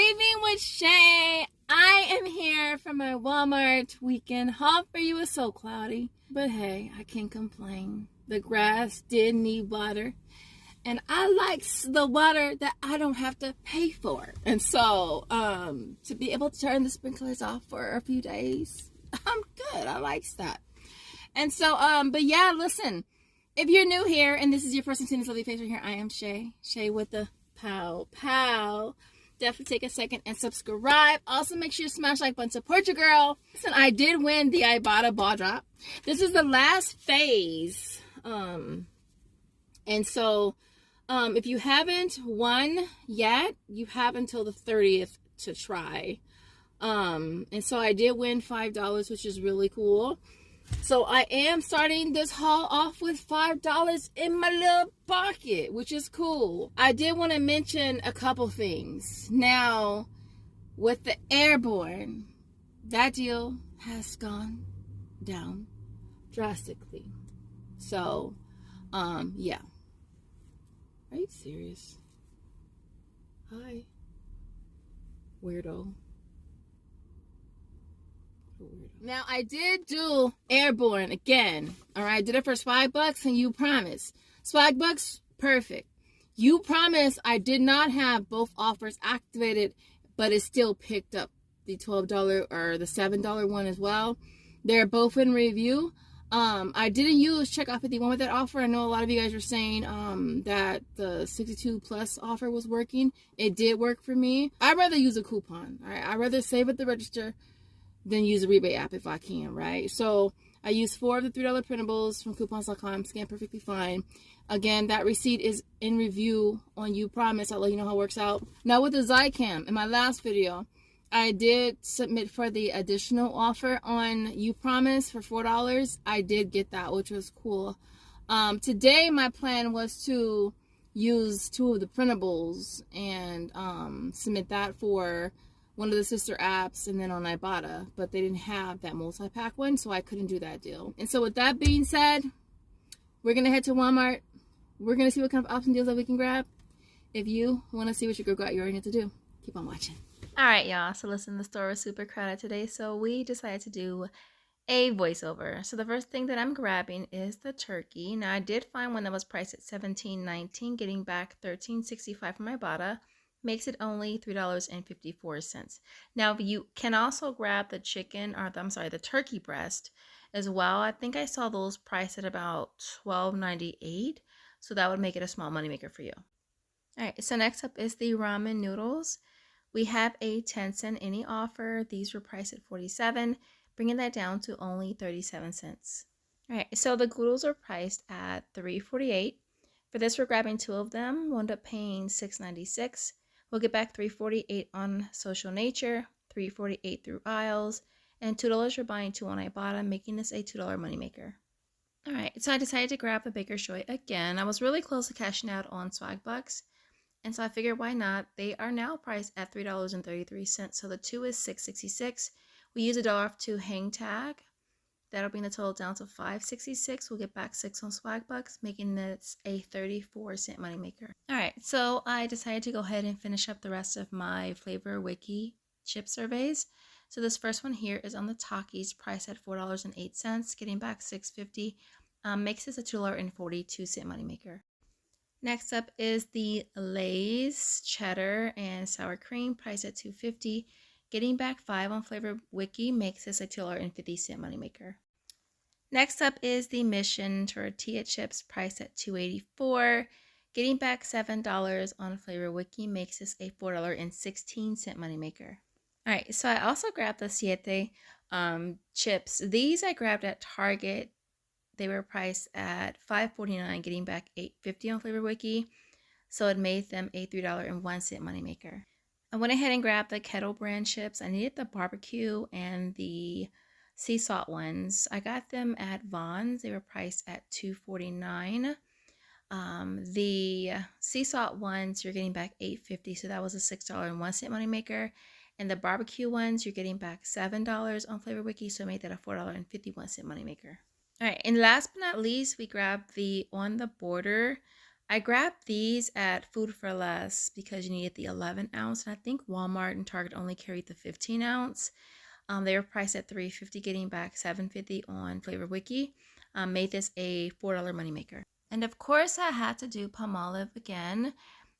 Saving with Shay. I am here for my Walmart weekend haul. For you, it's so cloudy, but hey, I can't complain. The grass did need water, and I like the water that I don't have to pay for. And so, to be able to turn the sprinklers off for a few days, I'm good. I like that. And so, but yeah, listen. If you're new here and this is your first time seeing this lovely face right here, I am Shay. Shay with the pow. Definitely take a second and subscribe. Also, make sure you smash like button. Support your girl. Listen, I did win the Ibotta ball drop. This is the last phase. And so, if you haven't won yet, you have until the 30th to try. And so I did win $5, which is really cool. So I am starting this haul off with $5 in my little pocket, which is cool. I did want to mention a couple things. Now, with the Airborne, that deal has gone down drastically. So, yeah. Are you serious? Hi. Weirdo. Now, I did do Airborne again. All right, I did it for Swagbucks and Upromise. Swagbucks, perfect. Upromise, I did not have both offers activated, but it still picked up the $12 or the $7 one as well. They're both in review. I didn't use Checkout 51 with that offer. I know a lot of you guys were saying that the 62 plus offer was working. It did work for me. I'd rather use a coupon. All right, I'd rather save at the register than use a rebate app if I can, right? So I used 4 of the $3 printables from coupons.com, scanned perfectly fine. Again, that receipt is in review on Upromise. I'll let you know how it works out. Now with the Zycam, in my last video, I did submit for the additional offer on Upromise for $4. I did get that, which was cool. Today, my plan was to use 2 of the printables and submit that for one of the sister apps and then on Ibotta, but they didn't have that multi-pack one, so I couldn't do that deal. And so with that being said, we're going to head to Walmart. We're going to see what kind of option deals that we can grab. If you want to see what your girl got, you already need to do. Keep on watching. All right, y'all. So listen, the store was super crowded today, so we decided to do a voiceover. So the first thing that I'm grabbing is the turkey. Now, I did find one that was priced at $17.19, getting back $13.65 from Ibotta. Makes it only $3.54. Now, you can also grab the chicken, or the turkey breast as well. I think I saw those priced at about $12.98, so that would make it a small moneymaker for you. All right, so next up is the ramen noodles. We have a 10-cent any offer. These were priced at $47, bringing that down to only 37 cents. All right, so the noodles are priced at $3.48. For this, we're grabbing 2 of them. We'll end up paying $6.96. We'll get back $3.48 on Social Nature, $3.48 through Aisles, and $2 for buying 2 on Ibotta, making this a $2 moneymaker. All right, so I decided to grab the Baker's Choy again. I was really close to cashing out on Swagbucks, and so I figured why not? They are now priced at $3.33, so the 2 is $6.66. We use $1 off 2 hang tag. That'll bring the total down to $5.66. We'll get back 6 on Swagbucks, making this a 34-cent moneymaker. All right, so I decided to go ahead and finish up the rest of my flavor Wiki chip surveys. So this first one here is on the Takis, priced at $4.08, getting back $6.50. Makes this a $2.42 moneymaker. Next up is the Lay's cheddar and sour cream, priced at $2.50. Getting back 5 on flavor Wiki makes this a $2.50 moneymaker. Next up is the Mission tortilla chips, priced at $2.84. Getting back $7 on flavor Wiki makes this a $4.16 moneymaker. All right, so I also grabbed the Siete chips. These I grabbed at Target. They were priced at $5.49, getting back $8.50 on flavor Wiki. So it made them a $3.01 moneymaker. I went ahead and grabbed the Kettle brand chips. I needed the barbecue and the sea salt ones. I got them at Vons. They were priced at $2.49. The sea salt ones, you're getting back $8.50, so that was a $6.01 moneymaker. And the barbecue ones, you're getting back $7 on Flavor Wiki, so made that a $4.51 moneymaker. All right, and last but not least, we grabbed the On the Border. I grabbed these at Food for Less because you needed the 11 ounce, and I think Walmart and Target only carried the 15 ounce. They were priced at $3.50, getting back $7.50 on Flavor Wiki. Made this a $4 moneymaker. And of course, I had to do Palmolive again.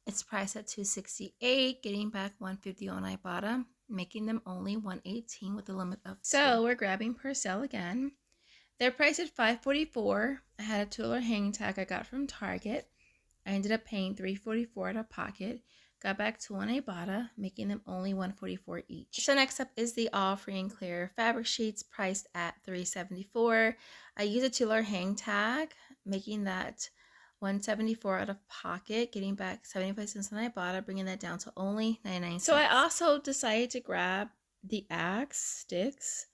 It's priced at $2.68, getting back $1.50 on Ibotta, making them only $1.18 with a limit of 2. So we're grabbing Purcell again. They're priced at $5.44. I had a $2 hanging tag I got from Target. I ended up paying $3.44 out of pocket. Got back $2 on Ibotta, making them only $1.44 each. So next up is the all free and clear fabric sheets, priced at $3.74. I used a $2 hang tag, making that $1.74 out of pocket, getting back 75 cents on Ibotta, bringing that down to only 99 cents. So I also decided to grab the Axe sticks.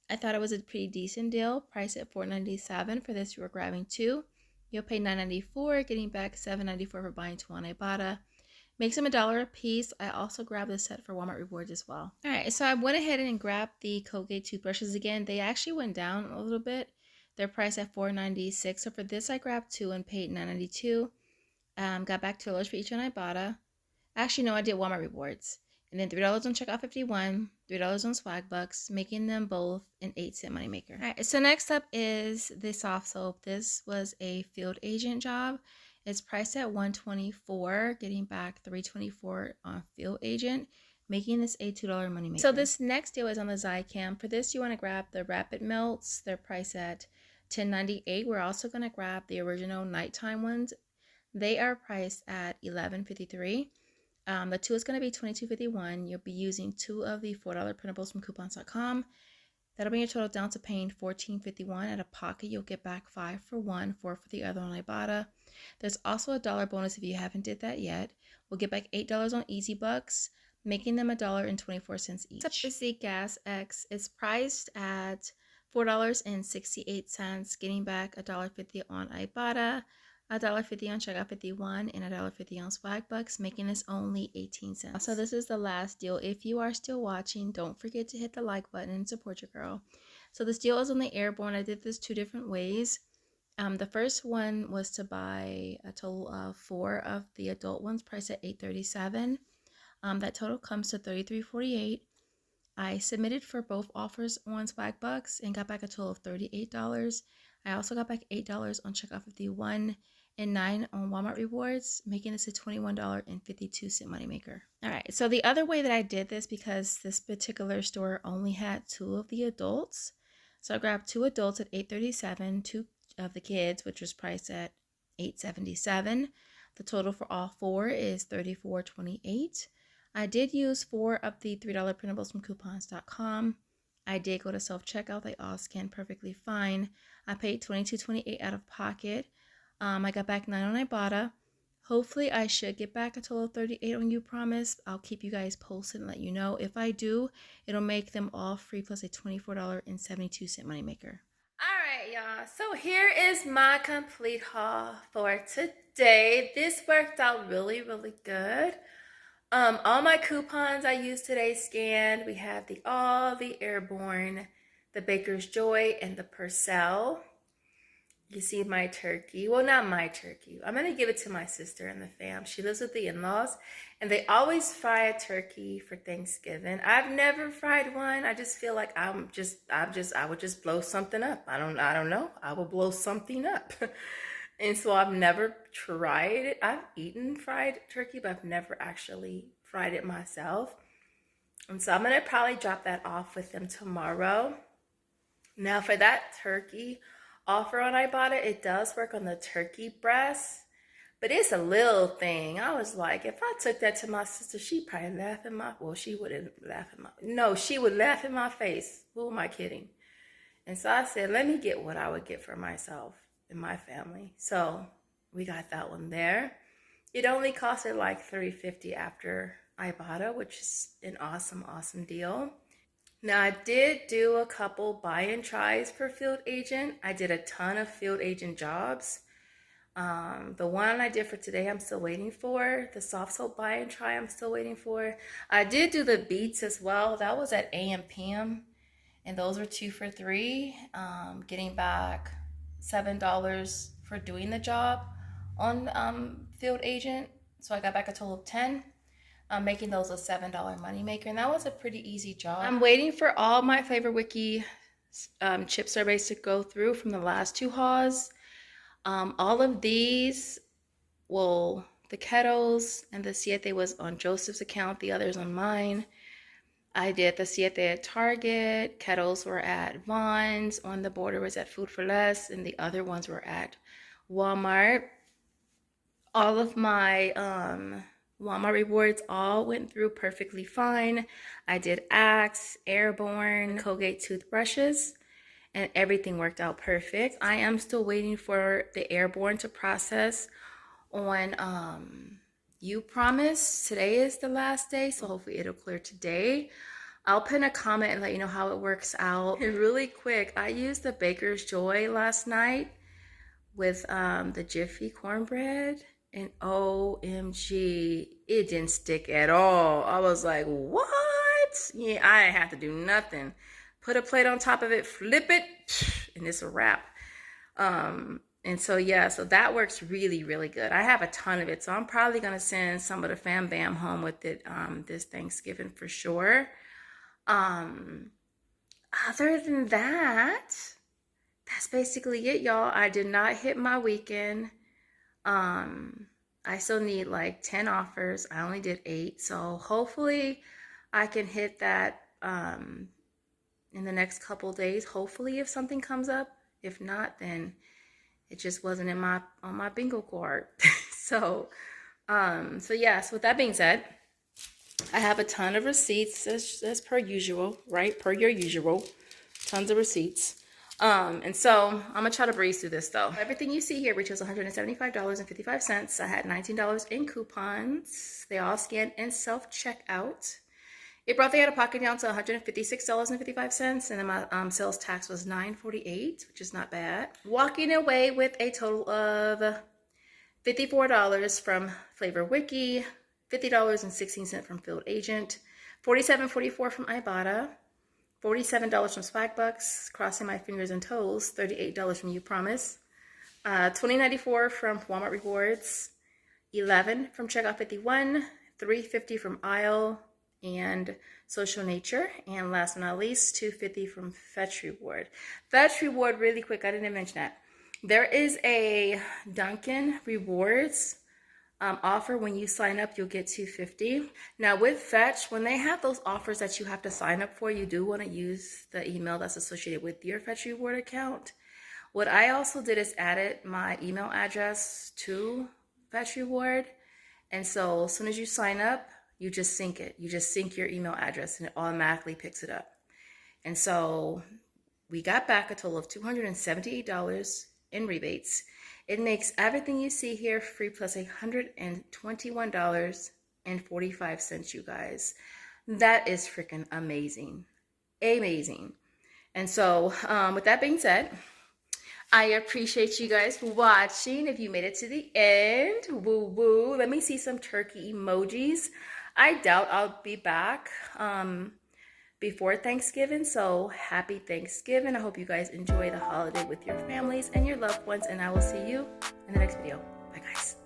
I thought it was a pretty decent deal, priced at $4.97. For this, you were grabbing 2. You'll pay $9.94, getting back $7.94 for buying 2 on Ibotta. Makes them $1 a piece. I also grabbed this set for Walmart Rewards as well. All right, so I went ahead and grabbed the Colgate toothbrushes again. They actually went down a little bit. They're priced at $4.96. So for this, I grabbed 2 and paid $9.92. Got back $2 for each on Ibotta. Actually, no, I did Walmart Rewards. And then $3 on Checkout 51, $3 on Swagbucks, making them both an 8-cent moneymaker. All right, so next up is the soft soap. This was a field agent job. It's priced at $124, getting back $3.24 on field agent, making this a $2 moneymaker. So this next deal is on the Zycam. For this, you want to grab the Rapid Melts. They're priced at $10.98. We're also going to grab the original nighttime ones. They are priced at $11.53. The 2 is going to be $22.51. You'll be using 2 of the $4 printables from coupons.com. That'll bring your total down to paying $14.51. Out of pocket, you'll get back 5 for one, 4 for the other on Ibotta. There's also a $1 bonus if you haven't did that yet. We'll get back $8 on Easy Bucks, making them $1.24 each. Next up is the Gas X. It's priced at $4.68, getting back $1.50 on Ibotta, $1.50 on Checkout 51, and $1.50 on Swagbucks, making this only 18 cents. So this is the last deal. If you are still watching, don't forget to hit the like button and support your girl. So this deal is on the Airborne. I did this 2 different ways. The first one was to buy a total of 4 of the adult ones, priced at $8.37. That total comes to $33.48. I submitted for both offers on Swagbucks and got back a total of $38. I also got back $8 on Checkout 51 and $9 on Walmart Rewards, making this a $21.52 moneymaker. All right, so the other way that I did this, because this particular store only had 2 of the adults, so I grabbed 2 adults at $8.37, 2 of the kids, which was priced at $8.77. The total for all 4 is $34.28. I did use 4 of the $3 printables from coupons.com. I did go to self-checkout. They all scanned perfectly fine. I paid $22.28 out of pocket. I got back 9 on Ibotta. Hopefully, I should get back a total of $38 on Upromise. I'll keep you guys posted and let you know. If I do, it'll make them all free plus a $24.72 moneymaker. All right, y'all. So here is my complete haul for today. This worked out really, really good. All my coupons I used today scanned. We have the Airborne, the Baker's Joy, and the Purcell. You see my turkey. Well, not my turkey. I'm going to give it to my sister and the fam. She lives with the in-laws, and they always fry a turkey for Thanksgiving. I've never fried one. I just feel like I would just blow something up. I don't know. I will blow something up. And so I've never tried it. I've eaten fried turkey, but I've never actually fried it myself. And so I'm going to probably drop that off with them tomorrow. Now for that turkey offer on Ibotta, it does work on the turkey breast, but it's a little thing. I was like, if I took that to my sister, she'd probably laugh in my, well, she wouldn't laugh in my, no, she would laugh in my face. Who am I kidding? And so I said, let me get what I would get for myself and my family. So we got that one there. It only costed like $3.50 after Ibotta, which is an awesome, awesome deal. Now, I did do a couple buy and tries for field agent. I did a ton of field agent jobs. The one I did for today, I'm still waiting for. The soft soap buy and try, I'm still waiting for. I did do the beats as well. That was at AM PM, and those were 2 for $3, getting back $7 for doing the job on Field Agent. So I got back a total of 10. Making those a $7 moneymaker, and that was a pretty easy job. I'm waiting for all my Flavor Wiki chip surveys to go through from the last 2 hauls. All of these, well, the kettles and the siete was on Joseph's account, the others on mine. I did the siete at Target, kettles were at Vaughn's, On the Border was at Food for Less, and the other ones were at Walmart. All of my Walmart rewards all went through perfectly fine. I did Axe, Airborne, Colgate toothbrushes, and everything worked out perfect. I am still waiting for the Airborne to process on Upromise. Today is the last day, so hopefully it'll clear today. I'll pin a comment and let you know how it works out. And really quick, I used the Baker's Joy last night with the Jiffy cornbread. And OMG, it didn't stick at all. I was like, what? Yeah, I didn't have to do nothing. Put a plate on top of it, flip it, and it's a wrap. And so, yeah, so that works really, really good. I have a ton of it, so I'm probably going to send some of the fam bam home with it this Thanksgiving for sure. Other than that, that's basically it, y'all. I did not hit my weekend. I still need like 10 offers. I only did 8, so hopefully I can hit that in the next couple days. Hopefully, if something comes up. If not, then it just wasn't on my bingo card. So yeah. So with that being said, I have a ton of receipts as per usual, right? Per your usual, tons of receipts. And so I'm gonna try to breeze through this though. Everything you see here, which was $175.55. I had $19 in coupons. They all scanned and self-checkout. It brought the out-of-pocket down to $156.55, and then my sales tax was $9.48, which is not bad. Walking away with a total of $54 from Flavor Wiki, $50.16 from Field Agent, $47.44 from Ibotta, $47 from Swagbucks, crossing my fingers and toes, $38 from Upromise, $20.94 from Walmart Rewards, $11 from Checkout 51, $3.50 from Aisle and Social Nature, and last but not least, $2.50 from Fetch Reward. Fetch Reward, really quick, I didn't mention that. There is a Dunkin' Rewards offer. When you sign up, you'll get $2.50. Now with Fetch, when they have those offers that you have to sign up for, you do want to use the email that's associated with your Fetch Reward account. What I also did is added my email address to Fetch Reward, and so as soon as you sign up, you just sync it. You just sync your email address and it automatically picks it up. And so we got back a total of $278 in rebates. It makes everything you see here free plus $121.45, you guys. That is freaking amazing. Amazing. And so with that being said, I appreciate you guys for watching. If you made it to the end, woo woo. Let me see some turkey emojis. I doubt I'll be back before Thanksgiving, so happy Thanksgiving. I hope you guys enjoy the holiday with your families and your loved ones, and I will see you in the next video. Bye guys.